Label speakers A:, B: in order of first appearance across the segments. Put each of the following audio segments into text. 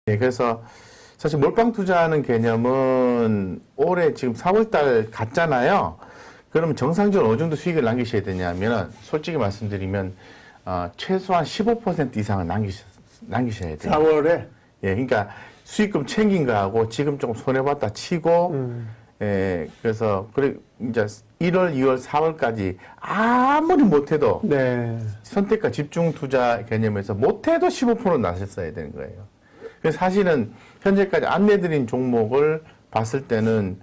A: 네, 그래서 사실 몰빵 투자하는 개념은 올해 지금 4월달 갔잖아요. 그러면 정상적으로 어느 정도 수익을 남기셔야 되냐면 솔직히 말씀드리면 최소한 15% 이상은 남기셔야 돼요.
B: 4월에?
A: 예, 그러니까 수익금 챙긴 거하고 지금 조금 손해봤다 치고 예, 그래서 그래 이제 1월, 2월, 4월까지 아무리 못해도
B: 네.
A: 선택과 집중 투자 개념에서 못해도 15% 나셨어야 되는 거예요. 그래서 사실은 현재까지 안내드린 종목을 봤을 때는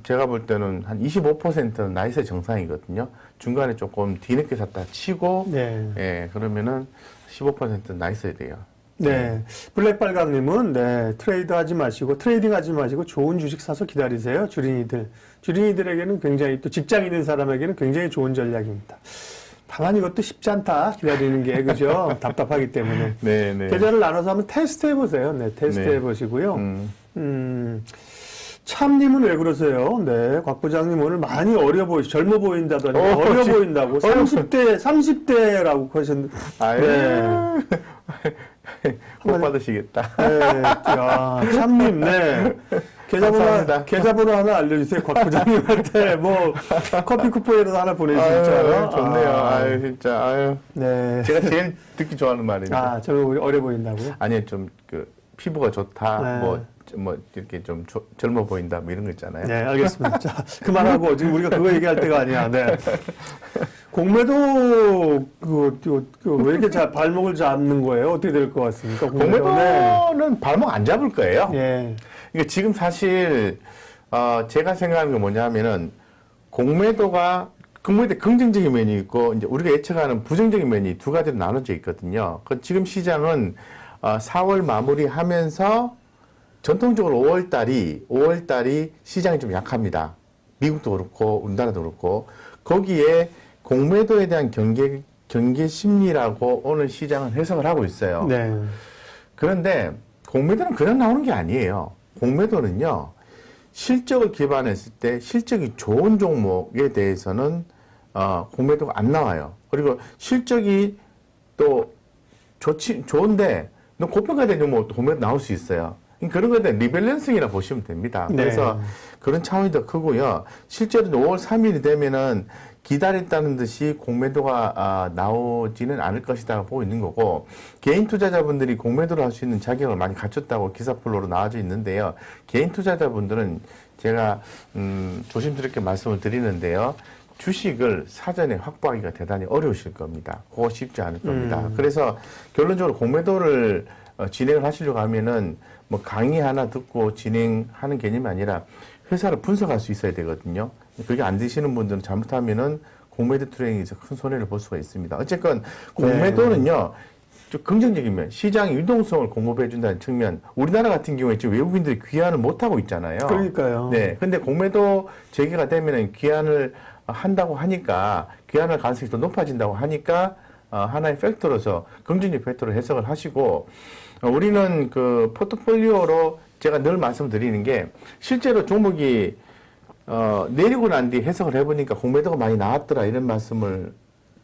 A: 제가 볼 때는 한 25%는 나이스 정상이거든요. 중간에 조금 뒤늦게 샀다 치고
B: 네.
A: 예, 그러면은 15%는 나이스야 돼요.
B: 네. 블랙빨강님은, 네, 트레이딩 하지 마시고 좋은 주식 사서 기다리세요. 주린이들에게는 굉장히, 또 직장인인 사람에게는 굉장히 좋은 전략입니다. 다만 이것도 쉽지 않다. 기다리는 게, 그죠? 답답하기 때문에.
A: 네, 네.
B: 계좌를 나눠서 한번 테스트 해보세요. 네, 테스트
A: 네.
B: 해보시고요. 참님은 왜 그러세요? 네, 곽 부장님 오늘 많이 젊어 보인다더니 어려 보인다고. 30대라고 하셨는데.
A: 아유.
B: 네.
A: 복 받으시겠다.
B: 네, 야, 참님, 네. 계좌번호 하나 알려주세요. 곽 부장님한테 뭐 커피 쿠폰이라도 하나 보내주시죠.
A: 좋네요. 아유, 진짜. 아유.
B: 네.
A: 제가 제일 듣기 좋아하는 말인데.
B: 저는 어려 보인다고요?
A: 아니요, 좀 피부가 좋다.
B: 네.
A: 뭐 이렇게 좀 젊어 보인다. 뭐 이런 거 있잖아요.
B: 네, 알겠습니다. 자, 그만하고 지금 우리가 그거 얘기할 때가 아니야. 네. 공매도 왜 이렇게 발목을 잡는 거예요? 어떻게 될 것 같습니까?
A: 공매도는 발목 안 잡을 거예요.
B: 예.
A: 그러니까 지금 사실 제가 생각하는 게 뭐냐면은 공매도에 긍정적인 면이 있고 이제 우리가 예측하는 부정적인 면이 두 가지로 나눠져 있거든요. 지금 시장은 4월 마무리하면서 전통적으로 5월 달이 시장이 좀 약합니다. 미국도 그렇고 우리나라도 그렇고 거기에 공매도에 대한 경계 심리라고 오늘 시장은 해석을 하고 있어요.
B: 네.
A: 그런데 공매도는 그냥 나오는 게 아니에요. 공매도는요, 실적을 기반했을 때 실적이 좋은 종목에 대해서는 공매도가 안 나와요. 그리고 실적이 또 좋은데 너 고평가된 종목도 공매도 나올 수 있어요. 그런 것에 대한 리밸런싱이라 보시면 됩니다.
B: 네.
A: 그래서 그런 차원이 더 크고요. 실제로 5월 3일이 되면은 기다렸다는 듯이 공매도가 나오지는 않을 것이다 보고 있는 거고, 개인 투자자분들이 공매도를 할 수 있는 자격을 많이 갖췄다고 기사플로로 나와져 있는데요. 개인 투자자분들은 제가 조심스럽게 말씀을 드리는데요. 주식을 사전에 확보하기가 대단히 어려우실 겁니다. 그거 쉽지 않을 겁니다. 그래서 결론적으로 공매도를 진행을 하시려고 하면은 뭐 강의 하나 듣고 진행하는 개념이 아니라 회사를 분석할 수 있어야 되거든요. 그게 안 되시는 분들은 잘못하면은 공매도 트레이딩에서 큰 손해를 볼 수가 있습니다. 어쨌건 공매도는요, 좀 긍정적인 면, 시장의 유동성을 공급해준다는 측면, 우리나라 같은 경우에 지금 외국인들이 귀환을 못하고 있잖아요.
B: 그러니까요.
A: 네. 근데 공매도 재개가 되면은 귀환을 한다고 하니까, 귀환할 가능성이 더 높아진다고 하니까, 하나의 팩터로서 긍정적 팩터로 해석을 하시고, 우리는 그 포트폴리오로 제가 늘 말씀드리는 게, 실제로 종목이 내리고 난 뒤 해석을 해보니까 공매도가 많이 나왔더라 이런 말씀을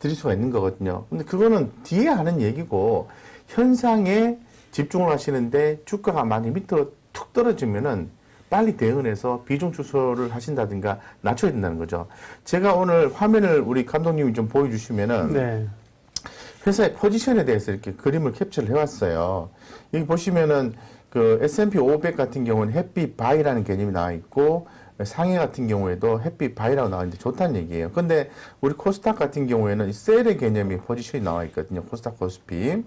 A: 드릴 수가 있는 거거든요. 근데 그거는 뒤에 하는 얘기고 현상에 집중을 하시는데 주가가 많이 밑으로 툭 떨어지면은 빨리 대응을 해서 비중 축소를 하신다든가 낮춰야 된다는 거죠. 제가 오늘 화면을 우리 감독님이 좀 보여주시면은
B: 네.
A: 회사의 포지션에 대해서 이렇게 그림을 캡처를 해왔어요. 여기 보시면은 그 S&P 500 같은 경우는 햇빛 바이라는 개념이 나와 있고 상해 같은 경우에도 햇빛 바이라고 나와 있는데 좋다는 얘기예요. 근데 우리 코스닥 같은 경우에는 이 셀의 개념이 포지션이 나와 있거든요. 코스닥 코스피.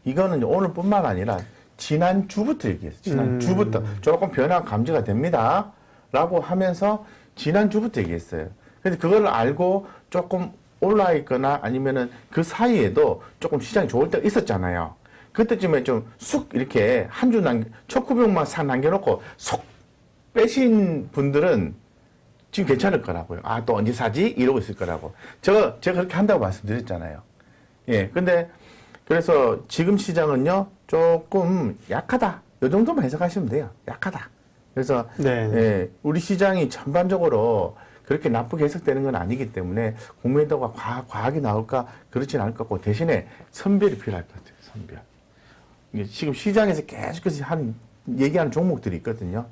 A: 이거는 오늘뿐만 아니라 지난주부터 얘기했어요. 지난주부터 조금 변화가 감지가 됩니다. 라고 하면서 지난주부터 얘기했어요. 근데 그걸 알고 조금 올라 있거나 아니면은 그 사이에도 조금 시장이 좋을 때가 있었잖아요. 그때쯤에 좀 쑥 이렇게 한 주 첫 구병만 싹 남겨놓고 속 빼신 분들은 지금 괜찮을 거라고요. 또 언제 사지? 이러고 있을 거라고. 제가 그렇게 한다고 말씀드렸잖아요. 예. 근데, 그래서 지금 시장은요, 조금 약하다. 이 정도만 해석하시면 돼요. 약하다. 그래서,
B: 네.
A: 예, 우리 시장이 전반적으로 그렇게 나쁘게 해석되는 건 아니기 때문에 공매도가 과하게 나올까? 그렇진 않을 것 같고, 대신에 선별이 필요할 것 같아요. 선별. 이게 지금 시장에서 계속해서 얘기하는 종목들이 있거든요.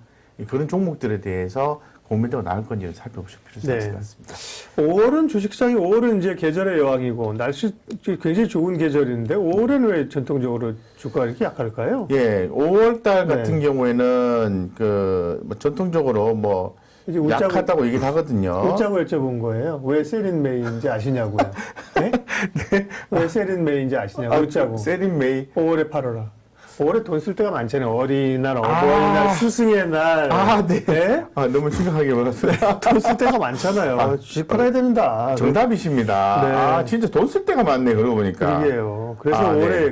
A: 그런 종목들에 대해서 공매도가 나올 건지를 살펴보실 필요가 있을 것 같습니다.
B: 5월은 주식시장이 5월은 이제 계절의 여왕이고 날씨 굉장히 좋은 계절인데 5월에는 왜 전통적으로 주가가 이렇게 약할까요?
A: 예, 5월 달 같은 경우에는 뭐 전통적으로 뭐
B: 이제
A: 약하다고 얘기를 하거든요.
B: 웃자고 여쭤본 거예요. 왜 세린 메이인지 아시냐고요. 네? 왜 세린 메이인지 아시냐고 웃자고.
A: 세린 메이.
B: 5월에 팔아라. 5월에 돈 쓸 때가 많잖아요. 어린이날, 어버이날, 스승의 날.
A: 네.
B: 네?
A: 너무 심각하게 물었어요.
B: 돈 쓸 때가 많잖아요. 주식 팔아야 된다.
A: 정답이십니다.
B: 네.
A: 진짜 돈 쓸 때가 많네, 그러고 보니까.
B: 그러게요.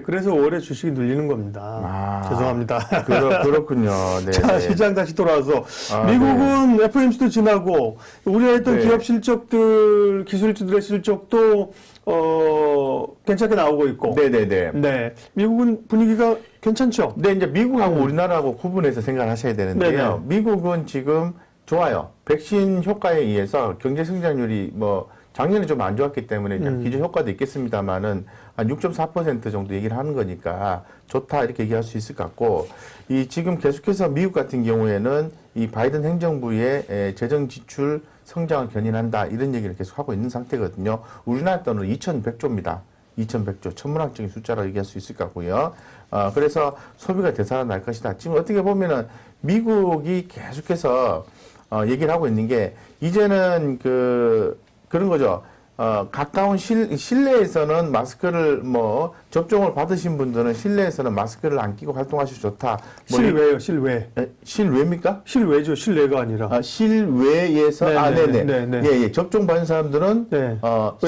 B: 그래서 올해 주식이 눌리는 겁니다. 죄송합니다.
A: 그렇군요. 네.
B: 자, 시장 다시 돌아와서. 미국은 FOMC도 지나고, 우리가 했던 기업 실적들, 기술주들의 실적도, 괜찮게 나오고 있고.
A: 네네네.
B: 네. 미국은 분위기가 괜찮죠?
A: 네, 이제 미국하고 우리나라하고 구분해서 생각을 하셔야 되는데요.
B: 네네.
A: 미국은 지금 좋아요. 백신 효과에 의해서 경제 성장률이 뭐 작년에 좀 안 좋았기 때문에 기존 효과도 있겠습니다만은 한 6.4% 정도 얘기를 하는 거니까 좋다 이렇게 얘기할 수 있을 것 같고 이 지금 계속해서 미국 같은 경우에는 이 바이든 행정부의 재정 지출 성장을 견인한다 이런 얘기를 계속 하고 있는 상태거든요. 우리나라 돈으로 2,100조입니다. 2,100조 천문학적인 숫자로 얘기할 수 있을 것 같고요. 그래서 소비가 되살아날 것이다. 지금 어떻게 보면은 미국이 계속해서 얘기를 하고 있는 게 이제는 그런 거죠. 가까운 실내에서는 마스크를 뭐 접종을 받으신 분들은 실내에서는 마스크를 안 끼고 활동하셔도 좋다.
B: 실외요, 실외.
A: 실외입니까?
B: 실외죠, 실내가 아니라.
A: 실외에서
B: 네네.
A: 예, 접종 받은 사람들은
B: 네.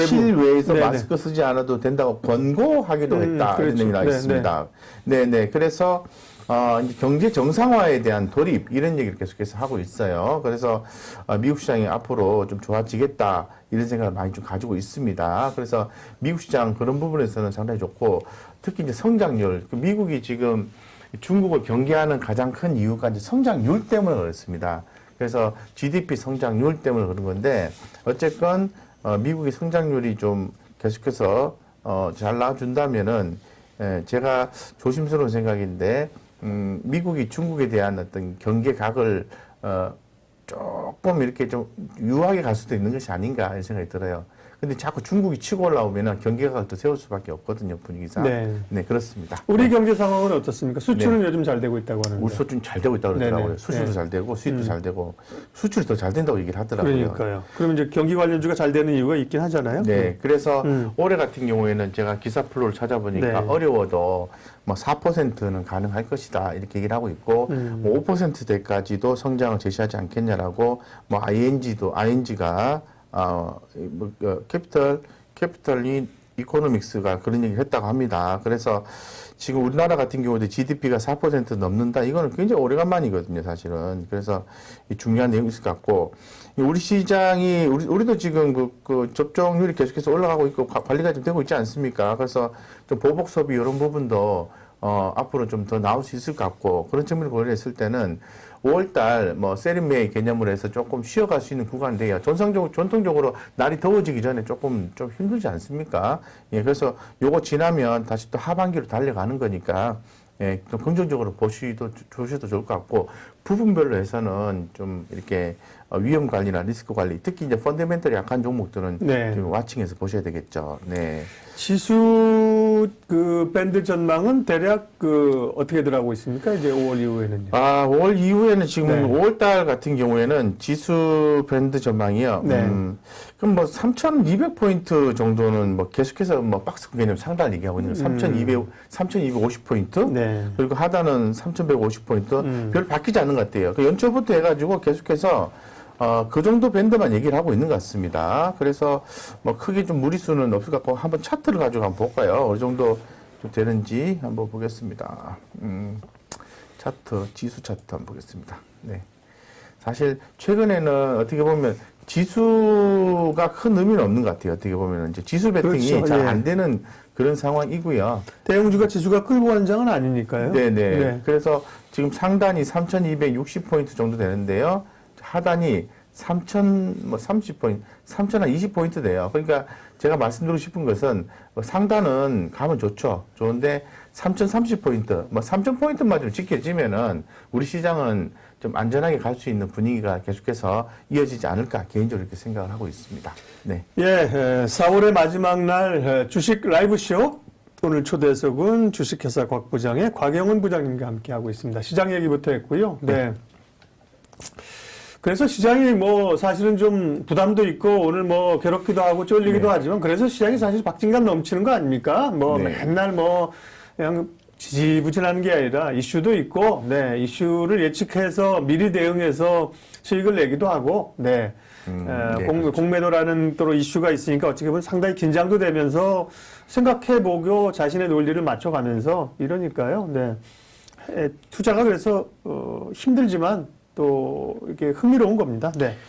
A: 실외에서
B: 네네.
A: 마스크 쓰지 않아도 된다고 권고하기도 했다.
B: 그렇죠.
A: 이런 얘기 나와 있습니다. 네네. 그래서 이제 경제 정상화에 대한 돌입 이런 얘기를 계속해서 하고 있어요. 그래서 미국 시장이 앞으로 좀 좋아지겠다 이런 생각을 많이 좀 가지고 있습니다. 그래서 미국 시장 그런 부분에서는 상당히 좋고 특히 이제 성장률 미국이 지금 중국을 경계하는 가장 큰 이유가 이제 성장률 때문에 그렇습니다. 그래서 GDP 성장률 때문에 그런 건데 어쨌건 미국의 성장률이 좀 계속해서 잘 나와준다면은 제가 조심스러운 생각인데. 미국이 중국에 대한 어떤 경계각을 조금 이렇게 좀 유하게 갈 수도 있는 것이 아닌가 이런 생각이 들어요. 근데 자꾸 중국이 치고 올라오면은 경계각을 또 세울 수밖에 없거든요, 분위기상. 네, 그렇습니다.
B: 우리 경제 상황은 어떻습니까? 수출은 요즘 잘 되고 있다고 하는데.
A: 우리 수출은 잘 되고 있다고 그러더라고요. 수출도 잘 되고 수입도 잘 되고 수출이 더 잘 된다고 얘기를 하더라고요.
B: 그러니까요. 그럼 이제 경기 관련주가 잘 되는 이유가 있긴 하잖아요.
A: 네, 그래서 올해 같은 경우에는 제가 기사 플로우를 찾아보니까 어려워도 뭐 4%는 가능할 것이다 이렇게 얘기를 하고 있고 뭐 5%대까지도 성장을 제시하지 않겠냐라고 뭐 ING가 캐피털 이코노믹스가 그런 얘기를 했다고 합니다. 그래서 지금 우리나라 같은 경우도 GDP가 4% 넘는다. 이거는 굉장히 오래간만이거든요, 사실은. 그래서 중요한 내용이 있을 것 같고, 우리 시장이, 우리도 지금 그 접종률이 계속해서 올라가고 있고, 관리가 좀 되고 있지 않습니까? 그래서 좀 보복 소비 이런 부분도, 앞으로 좀 더 나올 수 있을 것 같고, 그런 측면을 고려했을 때는 5월달 뭐 세린메이 개념으로 해서 조금 쉬어갈 수 있는 구간인데요. 전통적으로 날이 더워지기 전에 조금 좀 힘들지 않습니까? 예, 그래서 요거 지나면 다시 또 하반기로 달려가는 거니까 예, 좀 긍정적으로 보셔도 좋을 것 같고 부분별로 해서는 좀 이렇게 위험 관리나 리스크 관리, 특히 이제 펀더멘털이 약한 종목들은 좀 와칭해서 보셔야 되겠죠. 네.
B: 지수 밴드 전망은 대략 어떻게 들어가고 있습니까? 이제 5월 이후에는요.
A: 5월 이후에는 지금 5월 달 같은 경우에는 지수 밴드 전망이요. 그럼 뭐 3,200포인트 정도는 뭐 계속해서 뭐 박스 개념 상단을 얘기하고 있는 3,250포인트. 그리고 하단은 3,150포인트. 별 바뀌지 않는 것 같아요. 그 연초부터 해가지고 계속해서 그 정도 밴드만 얘기를 하고 있는 것 같습니다. 그래서 뭐 크게 좀 무리수는 없을 것 같고 한번 차트를 가지고 한번 볼까요? 어느 정도 좀 되는지 한번 보겠습니다. 지수 차트 한번 보겠습니다. 네. 사실 최근에는 어떻게 보면 지수가 큰 의미는 없는 것 같아요. 어떻게 보면 이제 지수 배팅이 잘 안 되는 그런 상황이고요.
B: 대형주가 지수가 끌고 가는 장은 아니니까요.
A: 네네. 그래서 지금 상단이 3,260포인트 정도 되는데요. 하단이 3,030포인트, 3,020포인트 돼요. 그러니까 제가 말씀드리고 싶은 것은 상단은 가면 좋죠. 좋은데 3,030포인트, 뭐 3,000포인트만 좀 지켜지면은 우리 시장은 좀 안전하게 갈 수 있는 분위기가 계속해서 이어지지 않을까 개인적으로 이렇게 생각을 하고 있습니다. 네.
B: 예, 4월의 마지막 날 주식 라이브쇼. 오늘 초대석은 주식회사 곽부장의 곽영은 부장님과 함께하고 있습니다. 시장 얘기부터 했고요. 네. 그래서 시장이 뭐 사실은 좀 부담도 있고 오늘 뭐 괴롭기도 하고 쫄리기도 하지만 그래서 시장이 사실 박진감 넘치는 거 아닙니까? 뭐 맨날 뭐 그냥 지지부진하는 게 아니라 이슈도 있고, 네, 이슈를 예측해서 미리 대응해서 수익을 내기도 하고, 네.
A: 그렇죠.
B: 공매도라는 또 이슈가 있으니까 어떻게 보면 상당히 긴장도 되면서 생각해보고 자신의 논리를 맞춰가면서 이러니까요. 네. 투자가 그래서 힘들지만 또 이게 흥미로운 겁니다. 네.